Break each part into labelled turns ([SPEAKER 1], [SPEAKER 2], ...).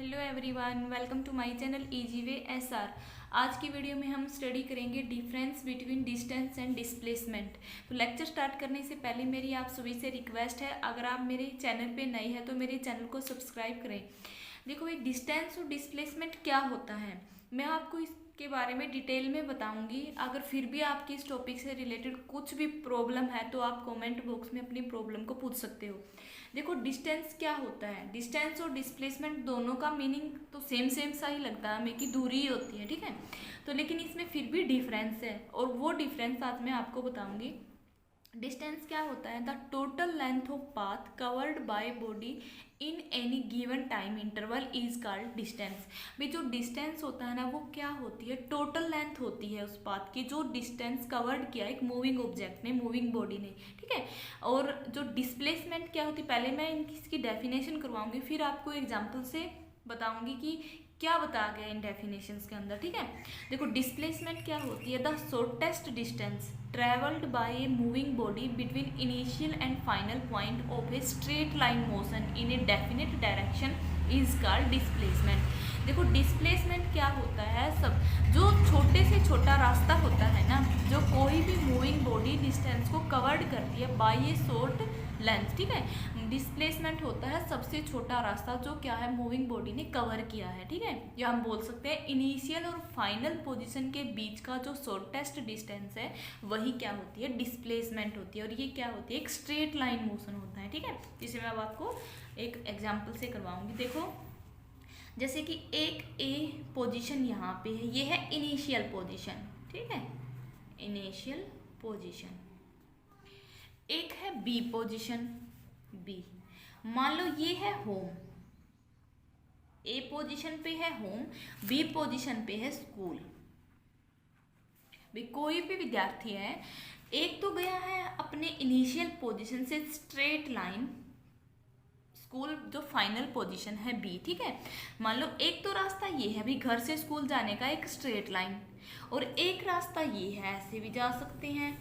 [SPEAKER 1] Hello everyone, welcome to my channel Easy Way SR. आज की video में हम स्टडी करेंगे difference between distance and displacement. तो लेक्चर स्टार्ट करने से पहले मेरी आप सभी से रिक्वेस्ट है, अगर आप मेरे चैनल पे नए हैं तो मेरे चैनल को सब्सक्राइब करें। देखो, ये डिस्टेंस और डिस्प्लेसमेंट क्या होता है मैं आपको इसके बारे में डिटेल में बताऊंगी। अगर फिर भी आपकी इस टॉपिक से रिलेटेड कुछ भी प्रॉब्लम है तो आप कमेंट बॉक्स में अपनी प्रॉब्लम को पूछ सकते हो। देखो, डिस्टेंस क्या होता है, डिस्टेंस और डिस्प्लेसमेंट दोनों का मीनिंग तो सेम सा ही लगता है हमें कि दूरी ही होती है, ठीक है। तो लेकिन इसमें फिर भी डिफरेंस है और वो डिफरेंस आज मैं आपको बताऊंगी। डिस्टेंस क्या होता है? The total length of path covered by body in any given time interval is called distance. भी जो डिस्टेंस होता है ना, वो क्या होती है? टोटल लेंथ होती है उस पाथ की जो डिस्टेंस कवर्ड किया एक मूविंग ऑब्जेक्ट ने, मूविंग बॉडी ने, ठीक है। और जो डिस्प्लेसमेंट क्या होती है, पहले मैं इसकी डेफिनेशन करवाऊंगी, फिर आपको एग्जाम्पल से बताऊंगी कि क्या बताया गया इन डेफिनेशंस के अंदर, ठीक है। देखो, डिस्प्लेसमेंट क्या होती है? The shortest distance travelled by a moving body between initial and final point of a straight line motion in a definite direction is called displacement. देखो, डिस्प्लेसमेंट क्या होता है? सब जो छोटे से छोटा रास्ता होता है ना, जो कोई भी मूविंग बॉडी डिस्टेंस को कवर्ड करती है बाय ए शॉर्ट लेंथ, ठीक है। डिस्प्लेसमेंट होता है सबसे छोटा रास्ता जो क्या है, मूविंग बॉडी ने कवर किया है, ठीक है। या हम बोल सकते हैं इनिशियल और फाइनल पोजीशन के बीच का जो शॉर्टेस्ट डिस्टेंस है वही क्या होती है, डिस्प्लेसमेंट होती है। और ये क्या होती है, एक स्ट्रेट लाइन मोशन होता है, ठीक है। जिसे मैं अब आपको एक एग्जाम्पल से करवाऊंगी। देखो, जैसे कि एक ए पोजीशन यहाँ पे है, ये है इनिशियल पोजीशन, ठीक है, इनिशियल पोजीशन। एक है बी पोजीशन, बी। मान लो ये है होम, ए पोजीशन पे है होम, बी पोजीशन पे है स्कूल। भी कोई भी विद्यार्थी है, एक तो गया है अपने इनिशियल पोजीशन से स्ट्रेट लाइन स्कूल, जो फाइनल पोजीशन है बी, ठीक है। मान लो एक तो रास्ता ये है भी घर से स्कूल जाने का एक स्ट्रेट लाइन, और एक रास्ता ये है, ऐसे भी जा सकते हैं,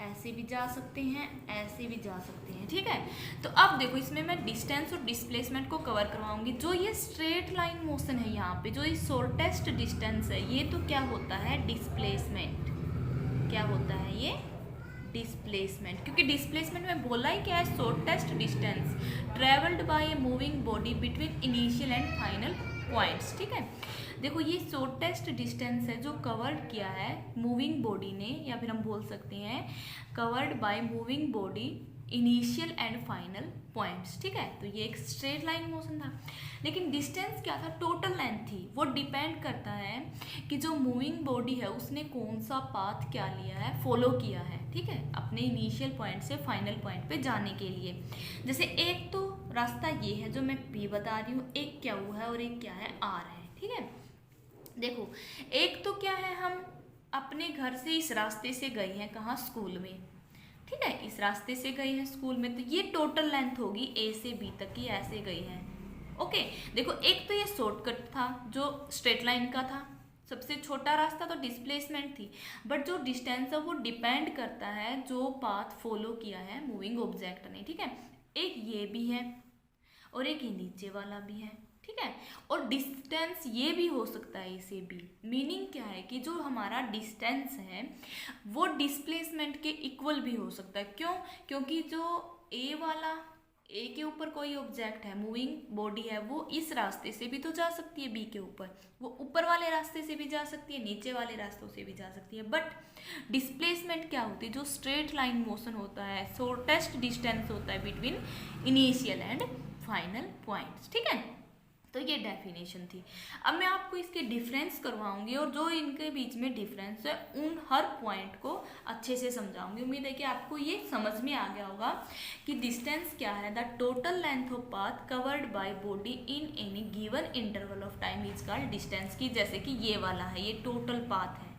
[SPEAKER 1] ऐसे भी जा सकते हैं, ऐसे भी जा सकते हैं, ठीक है। तो अब देखो, इसमें मैं डिस्टेंस और डिस्प्लेसमेंट को कवर करवाऊंगी। जो ये स्ट्रेट लाइन मोशन है यहाँ पे, जो ये शॉर्टेस्ट डिस्टेंस है, ये तो क्या होता है, डिस्प्लेसमेंट। क्या होता है ये, डिस्प्लेसमेंट। क्योंकि डिस्प्लेसमेंट में बोला ही क्या है, shortest distance travelled by a moving body between initial and final points, ठीक है। देखो, ये शॉर्टेस्ट डिस्टेंस है जो कवर्ड किया है मूविंग बॉडी ने, या फिर हम बोल सकते हैं covered by moving body initial and final points, ठीक है। तो ये एक स्ट्रेट लाइन मोशन था। लेकिन डिस्टेंस क्या था, टोटल लेंथ थी। वो डिपेंड करता है कि जो मूविंग बॉडी है उसने कौन सा पाथ क्या लिया है, फॉलो किया है, ठीक है, अपने इनिशियल पॉइंट से फाइनल पॉइंट पे जाने के लिए। जैसे एक तो रास्ता ये है जो मैं बी बता रही हूँ, एक क्या हुआ है और एक क्या है, आर है, ठीक है। देखो, एक तो क्या है, हम अपने घर से इस रास्ते से गए हैं कहाँ, स्कूल में, ठीक है। इस रास्ते से गए हैं स्कूल में, तो ये टोटल लेंथ होगी ए से बी तक की, ऐसे गई है, ओके। देखो, एक तो ये शॉर्टकट था जो स्ट्रेट लाइन का था, सबसे छोटा रास्ता, तो डिस्प्लेसमेंट थी। बट जो डिस्टेंस है वो डिपेंड करता है जो पाथ फॉलो किया है मूविंग ऑब्जेक्ट ने, ठीक है। एक ये भी है और एक ये नीचे वाला भी है, ठीक है। और डिस्टेंस ये भी हो सकता है, इसे भी। मीनिंग क्या है कि जो हमारा डिस्टेंस है वो डिस्प्लेसमेंट के इक्वल भी हो सकता है। क्यों? क्योंकि जो ए वाला, ए के ऊपर कोई ऑब्जेक्ट है, मूविंग बॉडी है, वो इस रास्ते से भी तो जा सकती है बी के ऊपर, वो ऊपर वाले रास्ते से भी जा सकती है, नीचे वाले रास्तों से भी जा सकती है। बट डिस्प्लेसमेंट क्या होती है, जो स्ट्रेट लाइन मोशन होता है, शॉर्टेस्ट डिस्टेंस होता है between initial and final points, ठीक है। तो ये डेफिनेशन थी। अब मैं आपको इसके डिफरेंस करवाऊंगी और जो इनके बीच में डिफरेंस है उन हर पॉइंट को अच्छे से समझाऊंगी। उम्मीद है कि आपको ये समझ में आ गया होगा कि डिस्टेंस क्या है, the total length of path covered by body in any given interval of time is called distance की। जैसे कि ये वाला है, ये टोटल पाथ है,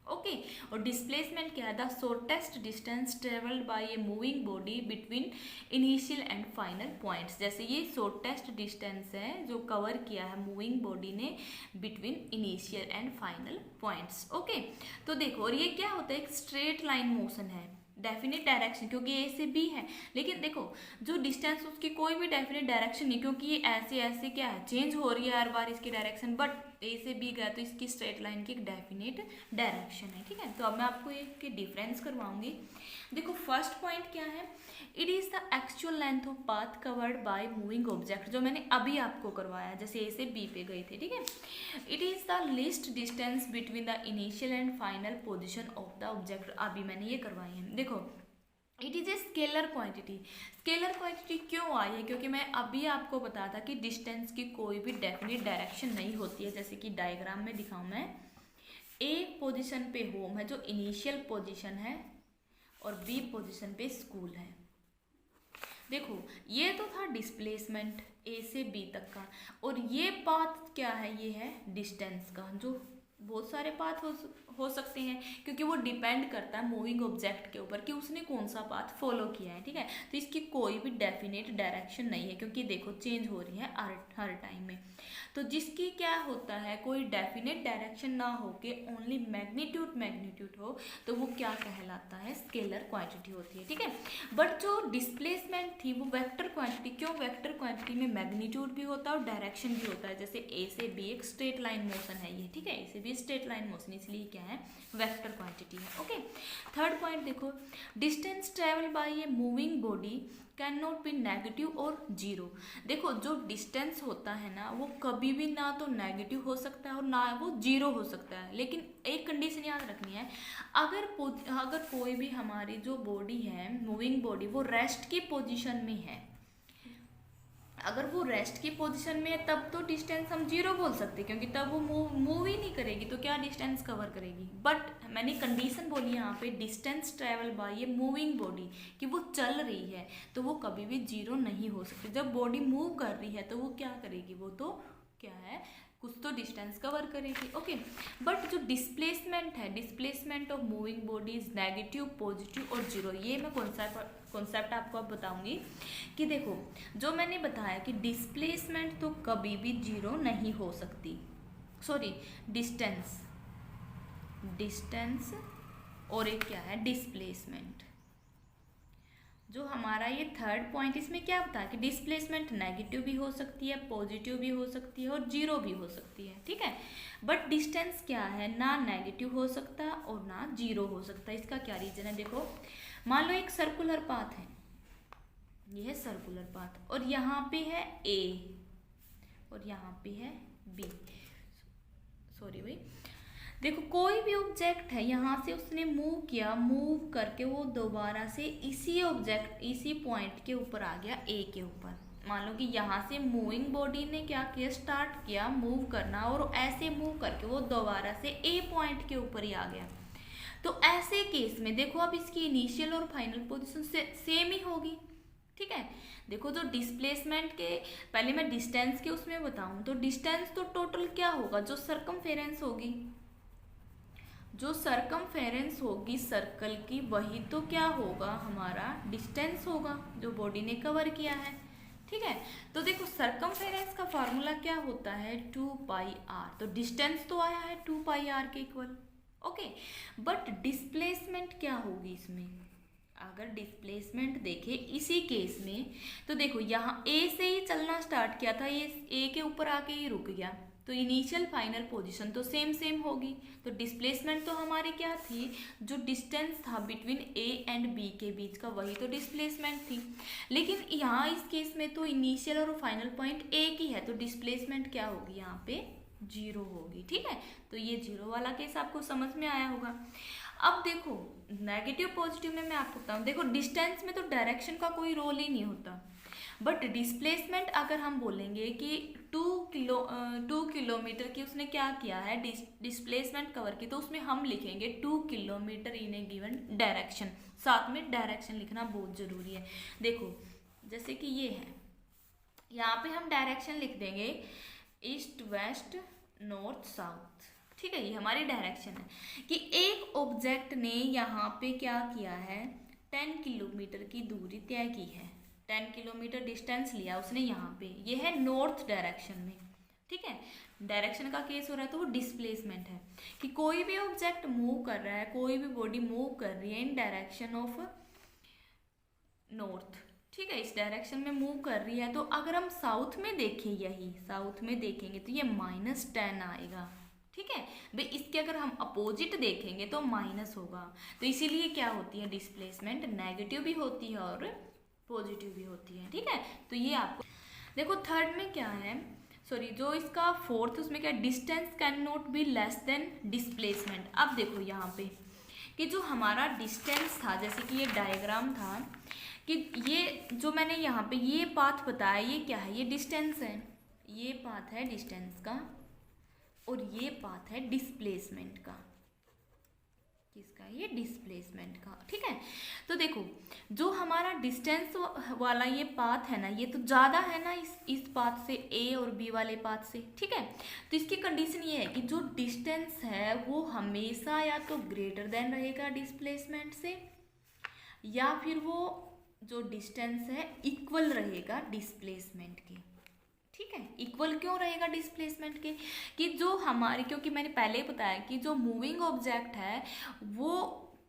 [SPEAKER 1] ओके। और डिस्प्लेसमेंट क्या है, the shortest distance travelled by a moving body between initial and final points. जैसे ये शॉर्टेस्ट डिस्टेंस है जो कवर किया है मूविंग बॉडी ने between initial and final points, okay. तो देखो, और ये क्या होता है, एक स्ट्रेट लाइन मोशन है, डेफिनेट डायरेक्शन, क्योंकि ए से बी है। लेकिन देखो जो डिस्टेंस उसकी कोई भी डेफिनेट डायरेक्शन नहीं, क्योंकि ये ऐसे ऐसे क्या है, चेंज हो रही है हर बार इसकी डायरेक्शन, बट ए से बी गया तो इसकी स्ट्रेट लाइन की एक डेफिनेट डायरेक्शन है, ठीक है। तो अब मैं आपको एक डिफरेंस करवाऊंगी। देखो फर्स्ट पॉइंट क्या है, it is the actual length of path covered by moving object, जो मैंने अभी आपको करवाया जैसे ए से बी पे गए थे, ठीक है। It is the least distance between the initial and final position of the object, अभी मैंने ये करवाई है। देखो it is a scalar quantity. Scalar quantity क्यों आई है, क्योंकि मैं अभी आपको बताया था कि डिस्टेंस की कोई भी डेफिनेट डायरेक्शन नहीं होती है। जैसे कि डायग्राम में दिखाऊं मैं, ए पोजीशन पे होम है जो इनिशियल पोजीशन है, और बी पोजीशन पे स्कूल है। देखो ये तो था डिस्प्लेसमेंट ए से बी तक का, और ये पाथ क्या है, ये है डिस्टेंस का, जो बहुत सारे पाथ हो सकते हैं, क्योंकि वो डिपेंड करता है मूविंग ऑब्जेक्ट के ऊपर कि उसने कौन सा पाथ फॉलो किया है, ठीक है। तो इसकी कोई भी डेफिनेट डायरेक्शन नहीं है, क्योंकि देखो चेंज हो रही है हर टाइम में। तो जिसकी क्या होता है, कोई डेफिनेट डायरेक्शन ना हो के ओनली मैग्नीट्यूड हो, तो वो क्या कहलाता है, स्केलर क्वांटिटी होती है, ठीक है। बट जो डिस्प्लेसमेंट थी वो वेक्टर क्वांटिटी, क्यों, वेक्टर क्वांटिटी में मैग्नीट्यूड भी होता है और डायरेक्शन भी होता है। जैसे ए से बी एक स्ट्रेट लाइन मोशन है ये, ठीक है, ए से बी स्ट्रेट लाइन मोशन, इसलिए क्या है, वेक्टर क्वांटिटी है, ओके। थर्ड पॉइंट देखो, distance travel by a moving body can not be negative और जीरो। देखो जो डिस्टेंस होता है ना, वो कभी भी ना तो नेगेटिव हो सकता है और ना वो जीरो हो सकता है। लेकिन एक कंडीशन याद रखनी है, अगर कोई भी हमारी जो बॉडी है, मूविंग बॉडी, वो रेस्ट की पोजीशन में है, अगर वो रेस्ट की पोजीशन में है तब तो डिस्टेंस हम जीरो बोल सकते हैं, क्योंकि तब वो मूव ही नहीं करेगी, तो क्या डिस्टेंस कवर करेगी। बट मैंने कंडीशन बोली यहाँ पे, डिस्टेंस ट्रेवल बाय ये मूविंग बॉडी, कि वो चल रही है, तो वो कभी भी जीरो नहीं हो सकती। जब बॉडी मूव कर रही है तो वो क्या करेगी, वो तो क्या है, कुछ तो डिस्टेंस कवर करेगी, ओके। बट जो डिस्प्लेसमेंट है, displacement of moving body is negative, positive और जीरो। ये मैं कॉन्सेप्ट आपको अब बताऊंगी कि देखो जो मैंने बताया कि डिस्प्लेसमेंट तो कभी भी जीरो नहीं हो सकती, सॉरी डिस्टेंस और एक क्या है, डिस्प्लेसमेंट। जो हमारा ये थर्ड पॉइंट, इसमें क्या बताया कि डिस्प्लेसमेंट नेगेटिव भी हो सकती है, पॉजिटिव भी हो सकती है और जीरो भी हो सकती है, ठीक है। बट डिस्टेंस क्या है, ना नेगेटिव हो सकता और ना जीरो हो सकता। इसका क्या रीजन है, देखो मान लो एक सर्कुलर पाथ है, ये है सर्कुलर पाथ, और यहाँ पे है ए और यहाँ पे है बी, सॉरी भाई। देखो कोई भी ऑब्जेक्ट है, यहाँ से उसने मूव किया, मूव करके वो दोबारा से इसी पॉइंट के ऊपर आ गया, ए के ऊपर। मान लो कि यहाँ से मूविंग बॉडी ने क्या किया, स्टार्ट किया मूव करना, और ऐसे मूव करके वो दोबारा से ए पॉइंट के ऊपर ही आ गया। तो ऐसे केस में देखो अब इसकी इनिशियल और फाइनल पोजीशन सेम ही होगी, ठीक है। देखो जो डिस्प्लेसमेंट के, पहले मैं डिस्टेंस के उसमें बताऊं, तो डिस्टेंस तो टोटल क्या होगा, जो सरकमफेरेंस होगी सर्कल की, वही तो क्या होगा, हमारा डिस्टेंस होगा जो बॉडी ने कवर किया है, ठीक है। तो देखो सरकमफेरेंस का फार्मूला क्या होता है, 2πr। तो डिस्टेंस तो आया है 2πr के इक्वल, ओके। बट डिस्प्लेसमेंट क्या होगी इसमें, अगर डिस्प्लेसमेंट देखें इसी केस में, तो देखो यहाँ ए से ही चलना स्टार्ट किया था, ये ए के ऊपर आके ही रुक गया, तो इनिशियल फाइनल पोजीशन तो सेम होगी। तो डिस्प्लेसमेंट तो हमारी क्या थी, जो डिस्टेंस था बिटवीन ए एंड बी के बीच का, वही तो डिस्प्लेसमेंट थी। लेकिन यहाँ इस केस में तो इनिशियल और फाइनल पॉइंट एक ही है, तो डिस्प्लेसमेंट क्या होगी, यहाँ पे जीरो होगी, ठीक है। तो ये जीरो वाला केस आपको समझ में आया होगा। अब देखो नेगेटिव पॉजिटिव में मैं आपको बताऊँ, देखो डिस्टेंस में तो डायरेक्शन का कोई रोल ही नहीं होता, बट डिस्प्लेसमेंट अगर हम बोलेंगे कि 2 किलोमीटर की उसने क्या किया है, डिस्प्लेसमेंट कवर की, तो उसमें हम लिखेंगे 2 किलोमीटर इन ए गिवन डायरेक्शन। साथ में डायरेक्शन लिखना बहुत ज़रूरी है। देखो जैसे कि ये है, यहाँ पे हम डायरेक्शन लिख देंगे ईस्ट वेस्ट नॉर्थ साउथ, ठीक है। ये हमारी डायरेक्शन है कि एक ऑब्जेक्ट ने यहाँ पे क्या किया है, 10 किलोमीटर की दूरी तय की है, 10 किलोमीटर डिस्टेंस लिया उसने यहाँ पे, ये है नॉर्थ डायरेक्शन में, ठीक है। डायरेक्शन का केस हो रहा है तो वो डिस्प्लेसमेंट है कि कोई भी ऑब्जेक्ट मूव कर रहा है, कोई भी बॉडी मूव कर रही है इन डायरेक्शन ऑफ नॉर्थ, ठीक है, इस डायरेक्शन में मूव कर रही है, तो अगर हम साउथ में देखें, यही साउथ में देखेंगे तो ये -10 आएगा, ठीक है भाई। इसके अगर हम अपोजिट देखेंगे तो माइनस होगा, तो इसीलिए क्या होती है डिस्प्लेसमेंट, नेगेटिव भी होती है और पॉजिटिव भी होती है, ठीक है। तो ये आपको देखो थर्ड में क्या है, सॉरी जो इसका फोर्थ उसमें क्या, distance can not be less than displacement. अब देखो यहाँ पे कि जो हमारा डिस्टेंस था, जैसे कि ये डायग्राम था कि ये जो मैंने यहाँ पे ये पाथ बताया, ये क्या है, ये डिस्टेंस है, ये पाथ है डिस्टेंस का और ये पाथ है डिस्प्लेसमेंट का, किसका, ये डिस्प्लेसमेंट का, ठीक है। तो देखो जो हमारा डिस्टेंस वाला ये पाथ है ना, ये तो ज़्यादा है ना इस पाथ से, ए और बी वाले पाथ से, ठीक है। तो इसकी कंडीशन ये है कि जो डिस्टेंस है वो हमेशा या तो ग्रेटर देन रहेगा डिस्प्लेसमेंट से, या फिर वो जो डिस्टेंस है इक्वल रहेगा डिस्प्लेसमेंट के, ठीक है। इक्वल क्यों रहेगा डिस्प्लेसमेंट के, कि जो हमारी, क्योंकि मैंने पहले ही बताया कि जो मूविंग ऑब्जेक्ट है वो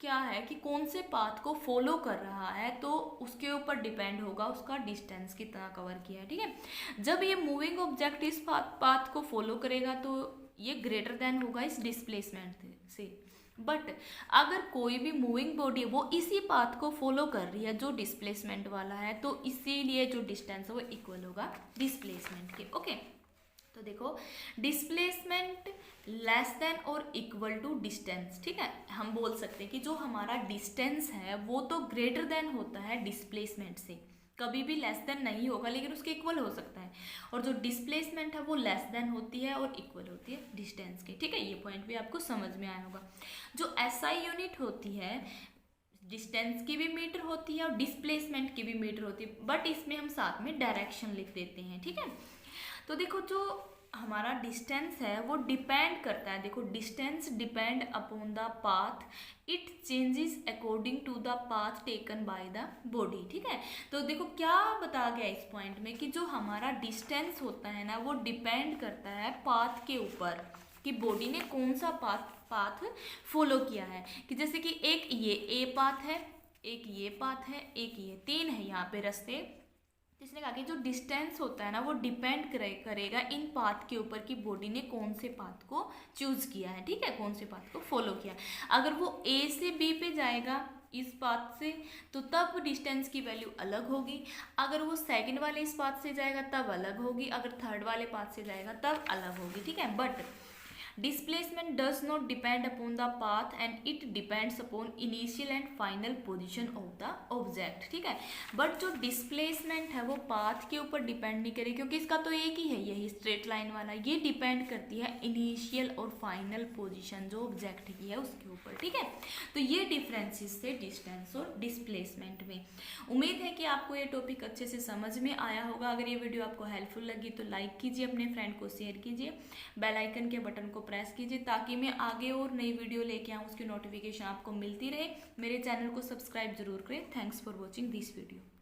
[SPEAKER 1] क्या है कि कौन से पाथ को फॉलो कर रहा है, तो उसके ऊपर डिपेंड होगा उसका डिस्टेंस कितना कवर किया है, ठीक है। जब ये मूविंग ऑब्जेक्ट इस पाथ को फॉलो करेगा तो ये ग्रेटर देन होगा इस डिस्प्लेसमेंट से। बट अगर कोई भी मूविंग बॉडी है वो इसी पाथ को फॉलो कर रही है जो डिस्प्लेसमेंट वाला है, तो इसीलिए जो डिस्टेंस है वो इक्वल होगा डिस्प्लेसमेंट के, ओके। तो देखो डिस्प्लेसमेंट लेस देन और इक्वल टू डिस्टेंस, ठीक है। हम बोल सकते हैं कि जो हमारा डिस्टेंस है वो तो ग्रेटर देन होता है डिस्प्लेसमेंट से, कभी भी लेस देन नहीं होगा लेकिन उसके इक्वल हो सकता है, और जो डिस्प्लेसमेंट है वो लेस देन होती है और इक्वल होती है डिस्टेंस के, ठीक है। ये पॉइंट भी आपको समझ में आया होगा। जो एसआई यूनिट होती है, डिस्टेंस की भी मीटर होती है और डिस्प्लेसमेंट की भी मीटर होती है, बट इसमें हम साथ में डायरेक्शन लिख देते हैं, ठीक है। तो देखो जो हमारा डिस्टेंस है वो डिपेंड करता है, देखो distance depend upon the path, it changes according to the path taken by the body, ठीक है। तो देखो क्या बता गया इस पॉइंट में कि जो हमारा डिस्टेंस होता है ना वो डिपेंड करता है पाथ के ऊपर, कि बॉडी ने कौन सा पाथ फॉलो किया है। कि जैसे कि एक ये ए पाथ है, एक ये पाथ है, एक ये, तीन है यहाँ पे रास्ते। इसने कहा कि जो डिस्टेंस होता है ना वो डिपेंड करेगा इन पाथ के ऊपर कि बॉडी ने कौन से पाथ को चूज किया है, ठीक है, कौन से पाथ को फॉलो किया। अगर वो ए से बी पे जाएगा इस पाथ से तो तब डिस्टेंस की वैल्यू अलग होगी, अगर वो सेकंड वाले इस पाथ से जाएगा तब अलग होगी, अगर थर्ड वाले पाथ से जाएगा तब अलग होगी, ठीक है। But displacement does not depend upon the path and it depends upon initial and final position of the object, ठीक है। बट जो डिस्प्लेसमेंट है वो पाथ के ऊपर डिपेंड नहीं करेगी, क्योंकि इसका तो एक ही है यही स्ट्रेट लाइन वाला, ये डिपेंड करती है इनिशियल और फाइनल पोजीशन जो ऑब्जेक्ट की है उसके ऊपर, ठीक है। तो ये डिफरेंसेस थे डिस्टेंस और डिस्प्लेसमेंट में। उम्मीद है कि आपको ये टॉपिक अच्छे से समझ में आया होगा। अगर ये वीडियो आपको हेल्पफुल लगी तो लाइक कीजिए, अपने फ्रेंड को शेयर कीजिए, बेल आइकन के बटन को प्रेस कीजिए ताकि मैं आगे और नई वीडियो लेके आऊँ, उसकी नोटिफिकेशन आपको मिलती रहे। मेरे चैनल को सब्सक्राइब जरूर करें। Thanks for watching this video.